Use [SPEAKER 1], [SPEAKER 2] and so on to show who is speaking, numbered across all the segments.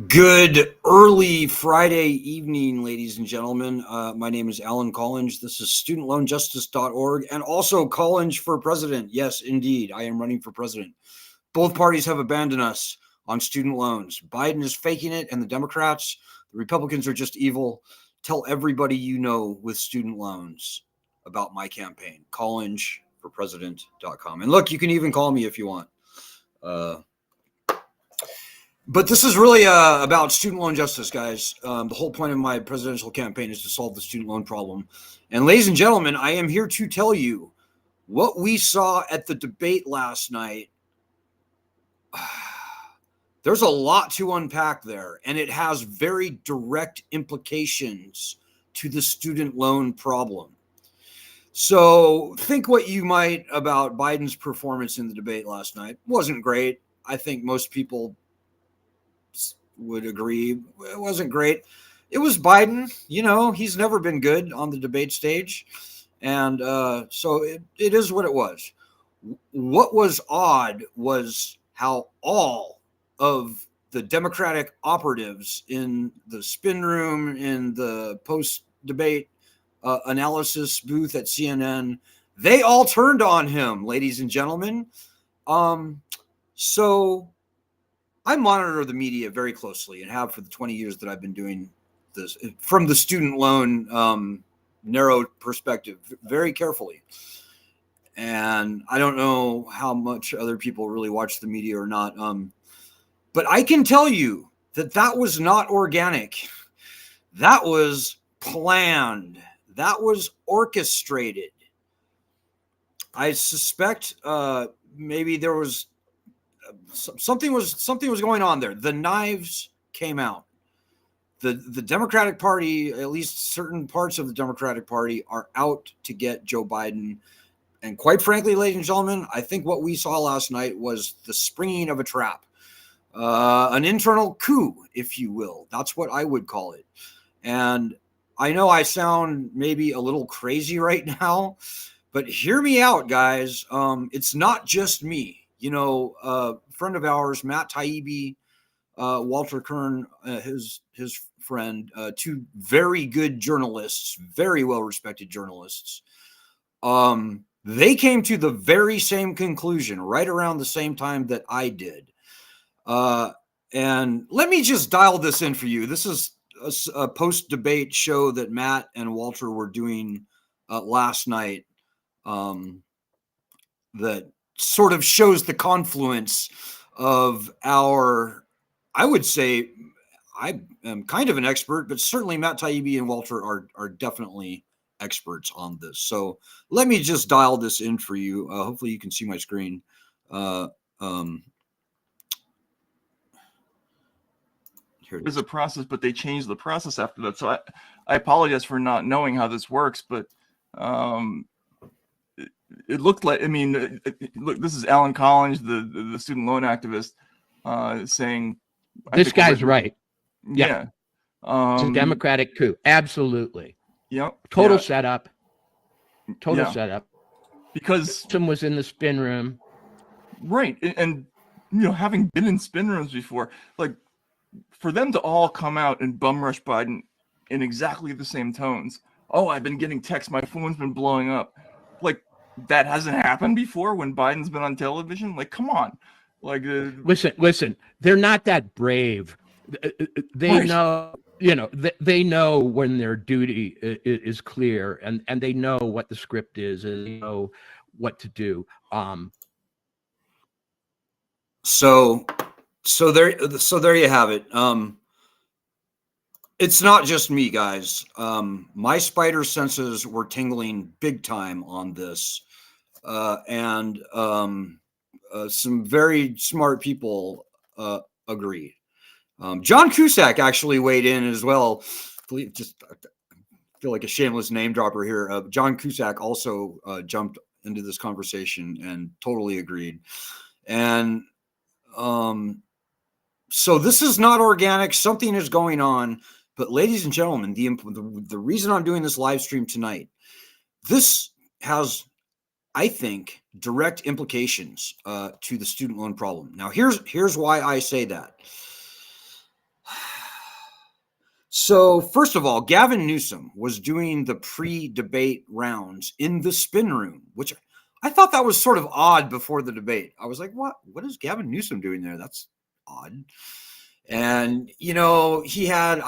[SPEAKER 1] Good early Friday evening, ladies and gentlemen. My name is Alan Collinge. This is studentloanjustice.org and also Collinge for president. Yes, indeed, I am running for president. Both parties have abandoned us on student loans. Biden is faking it, and the Democrats, the Republicans are just evil. Tell everybody you know with student loans about my campaign. Collingeforpresident.com. And look, you can even call me if you want. But this is really about student loan justice, guys. The whole point of my presidential campaign is to solve the student loan problem. And ladies and gentlemen, I am here to tell you what we saw at the debate last night. There's a lot to unpack there, and it has very direct implications to the student loan problem. So think what you might about Biden's performance in the debate last night. It wasn't great. I think most people would agree it wasn't great. It was Biden. You know, he's never been good on the debate stage. And so it is what it was. What was odd was how all of the Democratic operatives in the spin room, in the post-debate analysis booth at CNN, they all turned on him, ladies and gentlemen. So I monitor the media very closely and have for the 20 years that I've been doing this from the student loan narrow perspective very carefully. And I don't know how much other people really watch the media or not. But I can tell you that was not organic. That was planned. That was orchestrated. I suspect maybe there was something was going on there. The knives came out. The Democratic Party, at least certain parts of the Democratic Party, are out to get Joe Biden. And quite frankly, ladies and gentlemen, I think what we saw last night was the springing of a trap, an internal coup, if you will. That's what I would call it. And I know I sound maybe a little crazy right now, but hear me out, guys. It's not just me. You know, a friend of ours, Matt Taibbi, Walter Kern, his friend, two very good journalists, very well-respected journalists. They came to the very same conclusion right around the same time that I did. And let me just dial this in for you. This is a post-debate show that Matt and Walter were doing last night that sort of shows the confluence of our, I would say, I am kind of an expert, but certainly Matt Taibbi and Walter are definitely experts on this. So let me just dial this in for you. Hopefully you can see my screen. Here it is.
[SPEAKER 2] There's a process, but they changed the process after that. So I apologize for not knowing how this works, but it looked like, I mean, look, this is Alan Collinge, the student loan activist, saying
[SPEAKER 3] this guy's right.
[SPEAKER 2] Yeah.
[SPEAKER 3] It's a Democratic coup. Absolutely.
[SPEAKER 2] Yep.
[SPEAKER 3] Total setup. Total setup.
[SPEAKER 2] Because
[SPEAKER 3] Tim was in the spin room.
[SPEAKER 2] Right. And you know, having been in spin rooms before, like, for them to all come out and bum rush Biden in exactly the same tones. Oh, I've been getting texts. My phone's been blowing up. Like, that hasn't happened before when Biden's been on television. Like, come on. Like,
[SPEAKER 3] listen. They're not that brave. They know, you know, they know when their duty is clear, and they know what the script is, and they know what to do.
[SPEAKER 1] So there you have it. It's not just me, guys. My spider senses were tingling big time on this. And some very smart people agreed. John Cusack actually weighed in as well. Just I feel like a shameless name dropper here. John Cusack also jumped into this conversation and totally agreed. And so this is not organic. Something is going on. But ladies and gentlemen, the reason I'm doing this live stream tonight, this has, I think, direct implications to the student loan problem. Now, here's why I say that. So first of all, Gavin Newsom was doing the pre-debate rounds in the spin room, which I thought that was sort of odd before the debate. I was like, what is Gavin Newsom doing there? That's odd. And, you know, he had,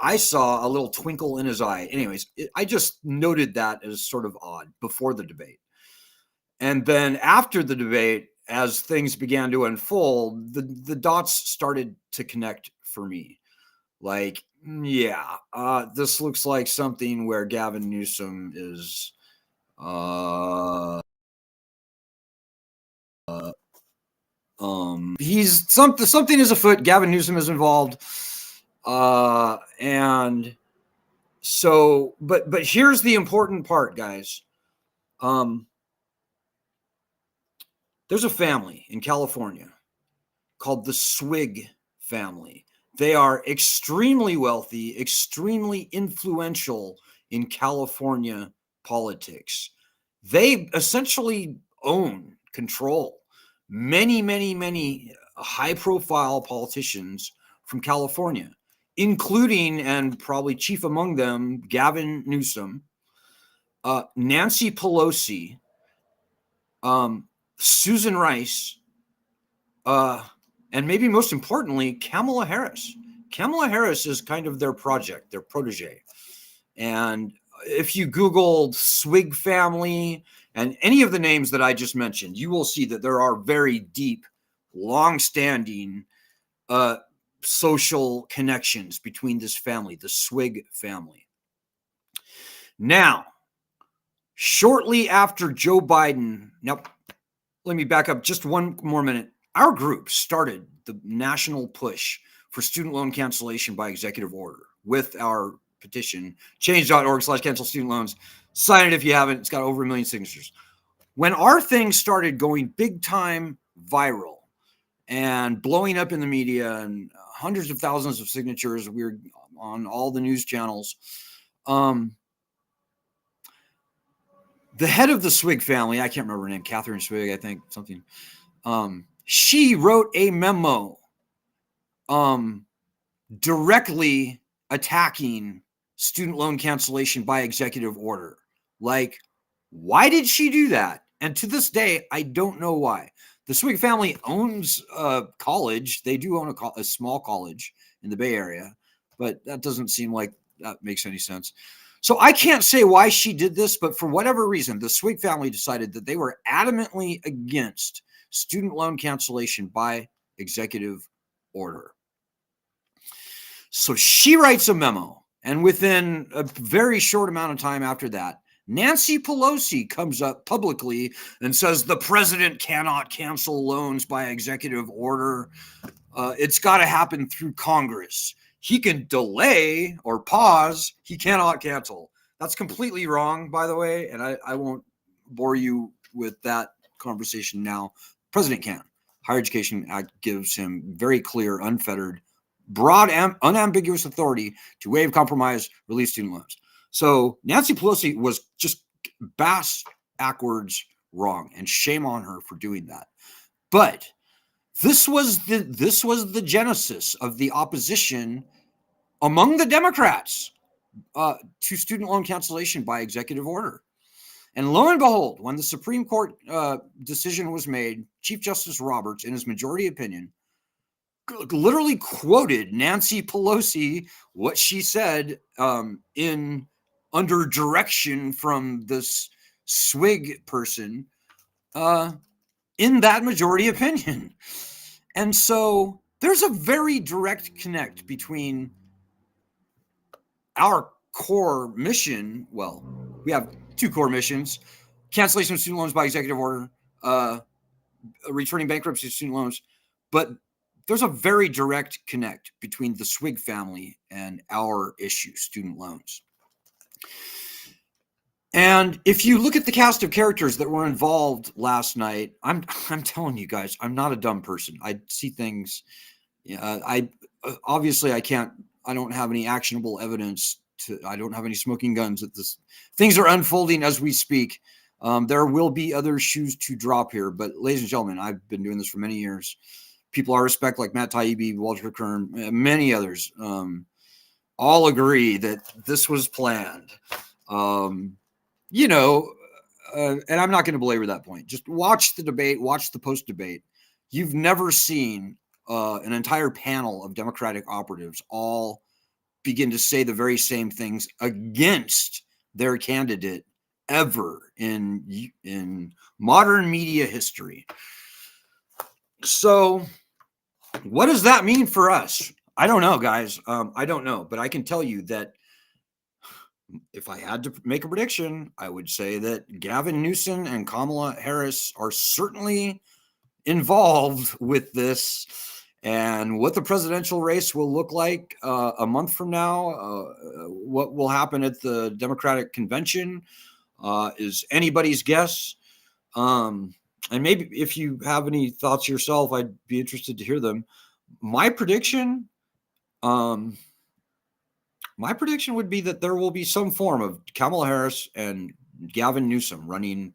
[SPEAKER 1] I saw a little twinkle in his eye. Anyways, I just noted that as sort of odd before the debate. And then after the debate, as things began to unfold, the dots started to connect for me. Like, yeah, this looks like something where Gavin Newsom is he's something is afoot. Gavin Newsom is involved. And so, but here's the important part, guys. There's a family in California called the Swig family. They are extremely wealthy, extremely influential in California politics. They essentially control many high-profile politicians from California, including, and probably chief among them, Gavin Newsom, Nancy Pelosi, Susan Rice, and maybe most importantly, Kamala Harris. Kamala Harris is kind of their project, their protege. And if you Googled Swig family and any of the names that I just mentioned, you will see that there are very deep, long-standing social connections between this family, the Swig family. Now, shortly after Joe Biden, now let me back up just one more minute. Our group started the national push for student loan cancellation by executive order with our petition, change.org/cancel student loans. Sign it if you haven't. It's got over 1 million signatures. When our thing started going big time viral and blowing up in the media and hundreds of thousands of signatures, we were on all the news channels. The head of the Swig family, I can't remember her name, Catherine Swig, I think, something. She wrote a memo directly attacking student loan cancellation by executive order. Like, why did she do that? And to this day, I don't know why. The Swig family owns a college. They do own a small college in the Bay Area, but that doesn't seem like that makes any sense. So I can't say why she did this, but for whatever reason, the Swig family decided that they were adamantly against student loan cancellation by executive order. So she writes a memo, and within a very short amount of time after that, Nancy Pelosi comes up publicly and says the president cannot cancel loans by executive order. It's got to happen through Congress. He can delay or pause. He cannot cancel. That's completely wrong, by the way, and I won't bore you with that conversation now. President can. Higher Education Act gives him very clear, unfettered, broad, unambiguous authority to waive, compromise, release student loans. So Nancy Pelosi was just backwards wrong, and shame on her for doing that. But this was the genesis of the opposition among the Democrats to student loan cancellation by executive order. And lo and behold, when the Supreme Court decision was made, Chief Justice Roberts, in his majority opinion, literally quoted Nancy Pelosi, what she said under direction from this Swig person in that majority opinion. And so there's a very direct connect between our core mission. Well, we have two core missions: cancellation of student loans by executive order, returning bankruptcy student loans. But there's a very direct connect between the Swig family and our issue, student loans. And if you look at the cast of characters that were involved last night, I'm telling you guys, I'm not a dumb person. I see things. I don't have any actionable evidence I don't have any smoking guns at this. Things are unfolding as we speak. There will be other shoes to drop here, but ladies and gentlemen, I've been doing this for many years. People I respect, like Matt Taibbi, Walter Kern, many others. all agree that this was planned. You know, and I'm not going to belabor that point. Just watch the debate, watch the post debate. You've never seen an entire panel of Democratic operatives all begin to say the very same things against their candidate ever in modern media history. So what does that mean for us? I don't know, guys. I don't know, but I can tell you that if I had to make a prediction, I would say that Gavin Newsom and Kamala Harris are certainly involved with this. And what the presidential race will look like a month from now, what will happen at the Democratic convention is anybody's guess. And maybe if you have any thoughts yourself, I'd be interested to hear them. My prediction would be that there will be some form of Kamala Harris and Gavin Newsom running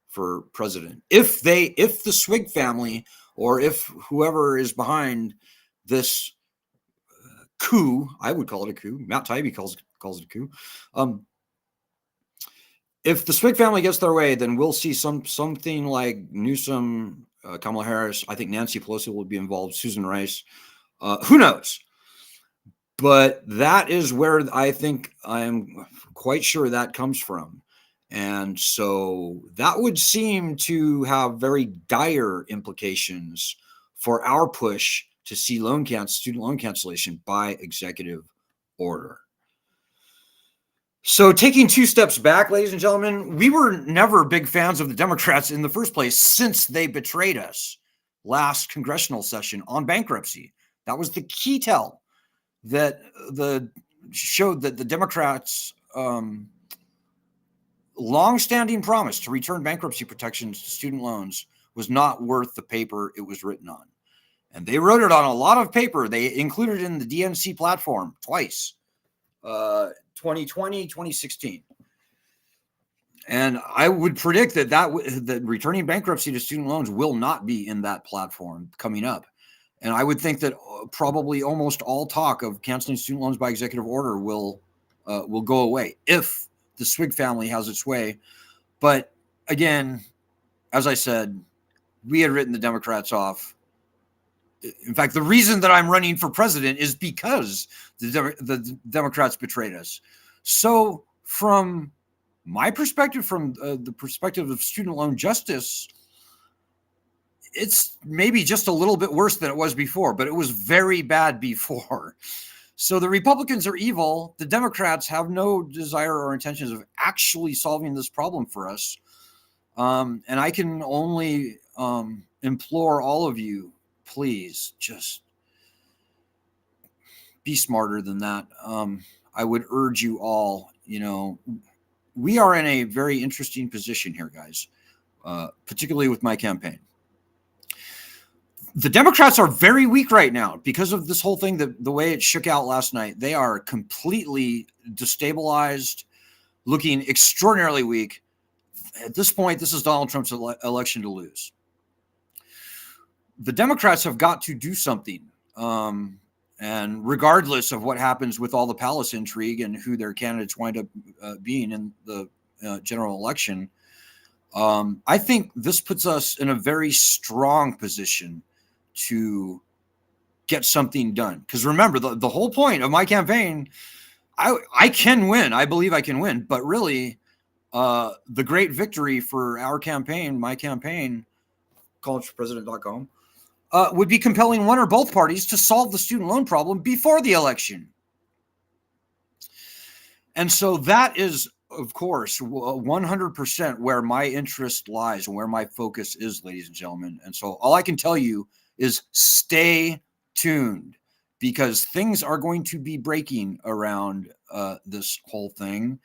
[SPEAKER 1] for president. If the Swig family, or if whoever is behind this coup, I would call it a coup. Matt Taibbi calls it a coup. If the Swig family gets their way, then we'll see something like Newsom, Kamala Harris. I think Nancy Pelosi will be involved. Susan Rice. Who knows? But that is where I think I'm quite sure that comes from. And so that would seem to have very dire implications for our push to see student loan cancellation by executive order. So taking two steps back, ladies and gentlemen, we were never big fans of the Democrats in the first place since they betrayed us last congressional session on bankruptcy. That was the key tell that showed that the Democrats' long-standing promise to return bankruptcy protections to student loans was not worth the paper it was written on. And they wrote it on a lot of paper. They included it in the DNC platform twice, 2020, 2016. And I would predict that returning bankruptcy to student loans will not be in that platform coming up. And I would think that probably almost all talk of canceling student loans by executive order will go away if the Swig family has its way. But again, as I said, we had written the Democrats off. In fact, the reason that I'm running for president is because the Democrats betrayed us. So from my perspective, from the perspective of student loan justice, it's maybe just a little bit worse than it was before, but it was very bad before. So the Republicans are evil. The Democrats have no desire or intentions of actually solving this problem for us. And I can only implore all of you, please just be smarter than that. I would urge you all, we are in a very interesting position here, guys, particularly with my campaign. The Democrats are very weak right now because of this whole thing, the way it shook out last night. They are completely destabilized, looking extraordinarily weak. At this point, this is Donald Trump's election to lose. The Democrats have got to do something. And regardless of what happens with all the palace intrigue and who their candidates wind up being in the general election, I think this puts us in a very strong position to get something done. Because remember, the whole point of my campaign, I can win. I believe I can win. But really, the great victory for our campaign, my campaign, collingeforpresident.com, would be compelling one or both parties to solve the student loan problem before the election. And so that is, of course, 100% where my interest lies and where my focus is, ladies and gentlemen. And so all I can tell you is stay tuned, because things are going to be breaking around this whole thing.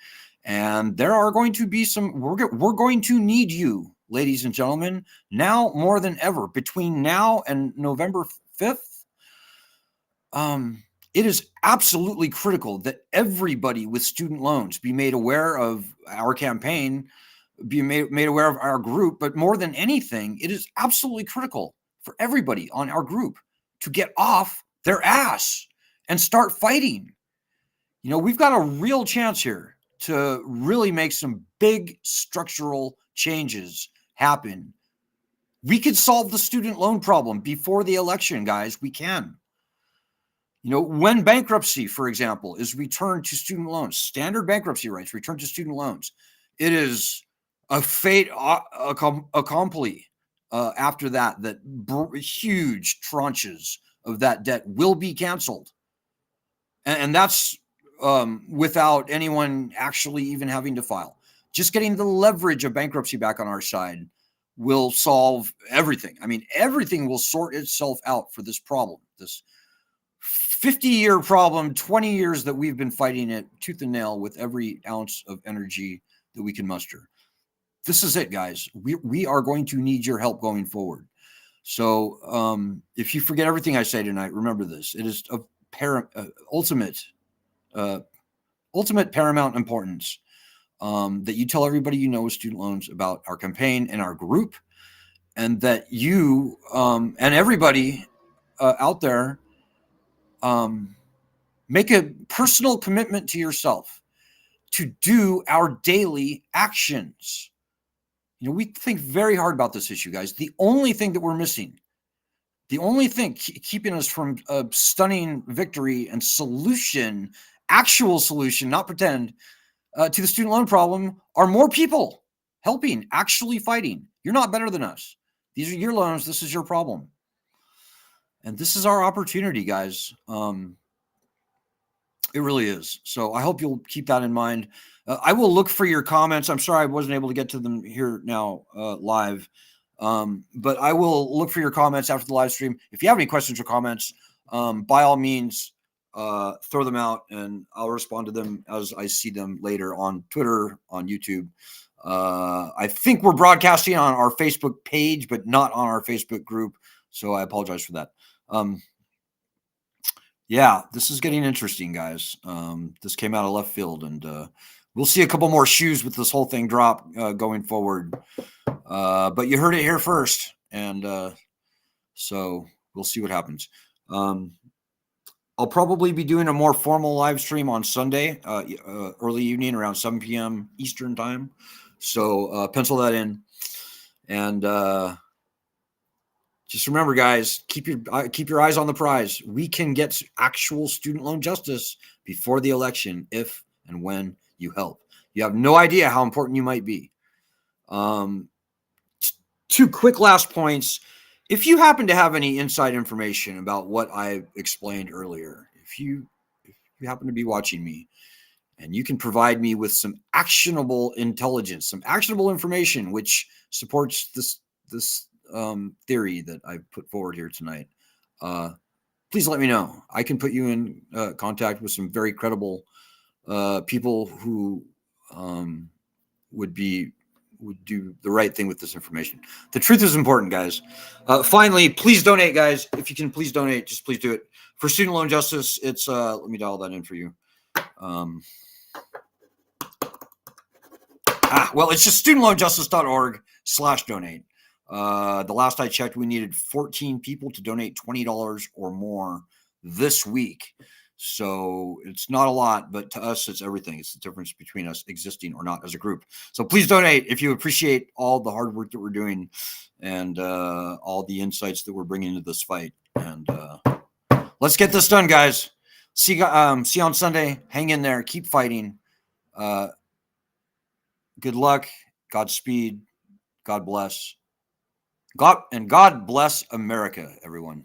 [SPEAKER 1] And there are going to be we're going to need you, ladies and gentlemen, now more than ever. Between now and November 5th, it is absolutely critical that everybody with student loans be made aware of our campaign, be made aware of our group. But more than anything, it is absolutely critical for everybody on our group to get off their ass and start fighting. You know, we've got a real chance here to really make some big structural changes happen. We could solve the student loan problem before the election, guys. We can. You know, when bankruptcy, for example, is returned to student loans, standard bankruptcy rights returned to student loans, it is a fait accompli after that, huge tranches of that debt will be canceled. And that's without anyone actually even having to file. Just getting the leverage of bankruptcy back on our side will solve everything. I mean, everything will sort itself out for this problem, this 50-year problem, 20 years that we've been fighting it tooth and nail with every ounce of energy that we can muster. This is it, guys. We are going to need your help going forward. So if you forget everything I say tonight, remember this. It is of ultimate paramount importance that you tell everybody you know with student loans about our campaign and our group, and that you and everybody out there make a personal commitment to yourself to do our daily actions. You know, we think very hard about this issue, guys. The only thing that we're missing, the only thing keeping us from a stunning victory and solution, actual solution, not pretend, to the student loan problem are more people helping, actually fighting. You're not better than us. These are your loans. This is your problem. And this is our opportunity, guys. It really is. So I hope you'll keep that in mind. I will look for your comments. I'm sorry I wasn't able to get to them here now live. But I will look for your comments after the live stream. If you have any questions or comments, by all means, throw them out and I'll respond to them as I see them later on Twitter, on YouTube. I think we're broadcasting on our Facebook page, but not on our Facebook group. So I apologize for that. Yeah, this is getting interesting, guys. This came out of left field, and we'll see a couple more shoes with this whole thing drop going forward. But you heard it here first, and so we'll see what happens. I'll probably be doing a more formal live stream on Sunday, early evening around 7 p.m. Eastern time. So pencil that in, and just remember, guys, keep your eyes on the prize. We can get actual student loan justice before the election if and when you help. You have no idea how important you might be. Two quick last points. If you happen to have any inside information about what I explained earlier, if you happen to be watching me and you can provide me with some actionable intelligence, some actionable information which supports this theory that I put forward here tonight, please let me know. I can put you in contact with some very credible people who would do the right thing with this information. The truth is important, guys. Finally, please donate, guys. If you can, please donate. Just please do it. For student loan justice, it's let me dial that in for you. Well, it's just studentloanjustice.org/donate. The last I checked, we needed 14 people to donate $20 or more this week. So it's not a lot, but to us, it's everything. It's the difference between us existing or not as a group. So please donate if you appreciate all the hard work that we're doing and all the insights that we're bringing into this fight. And let's get this done, guys. See you on Sunday. Hang in there. Keep fighting. Good luck. Godspeed. God bless. God bless America, everyone.